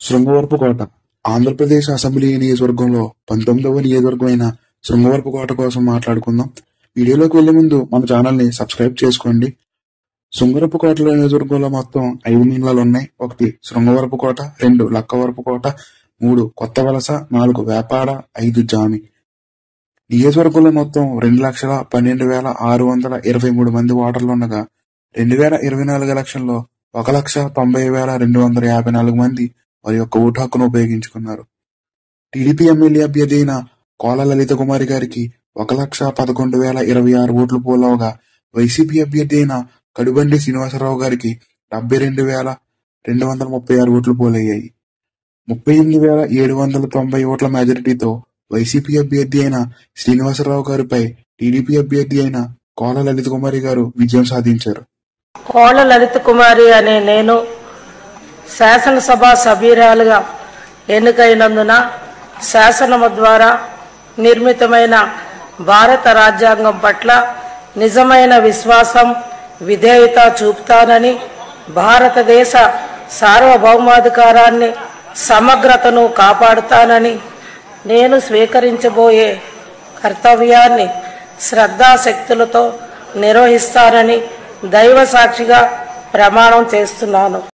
Srungavarapukota Andhra Pradesh assembly నియోజకవర్గంలో 19వ నియోజకవర్గం అయిన శృంగవరపుకోట కోసం మాట్లాడుకుందాం. వీడియోలోకి వెళ్లే ముందు మన ఛానల్ ని సబ్స్క్రైబ్ చేసుకోండి. శృంగవరపుకోట నియోజకవర్గంలో మొత్తం 5 మండలాలు ఉన్నాయి. 1 శృంగవరపుకోట, 2 లక్కవరపుకోట, 3 కొత్తవలస, 4 వేపాడ, 5 జామి. నియోజకవర్గంలో మొత్తం 2,12,623 మంది ఓటర్లు ఉండగా 2024 ఎలక్షన్లో 1,90,254 మంది వారి యొక్క ఓటు హక్కును ఉపయోగించుకున్నారు. టీడీపీ ఎమ్మెల్యే అభ్యర్థి అయిన కోల లలిత కుమారి గారికి 1,11,026 ఓట్లు పోలవగా, వైసీపీ అభ్యర్థి అయిన కడుబండి శ్రీనివాసరావు గారికి 72,236 ఓట్లు పోలయ్యాయి. 38,790 ఓట్ల మెజారిటీతో వైసీపీ అభ్యర్థి అయిన శ్రీనివాసరావు గారిపై టీడీపీ అభ్యర్థి అయిన కోల లలిత కుమారి గారు విజయం సాధించారు. కోల లలిత కుమారి అనే నేను శాసనసభ సభ్యురాలుగా ఎన్నికైనందున శాసనము ద్వారా నిర్మితమైన భారత రాజ్యాంగం పట్ల నిజమైన విశ్వాసం, విధేయత చూపుతానని, భారతదేశ సార్వభౌమాధికారాన్ని, సమగ్రతను కాపాడుతానని, నేను స్వీకరించబోయే కర్తవ్యాన్ని శ్రద్ధాశక్తులతో నిర్వహిస్తానని దైవ సాక్షిగా ప్రమాణం చేస్తున్నాను.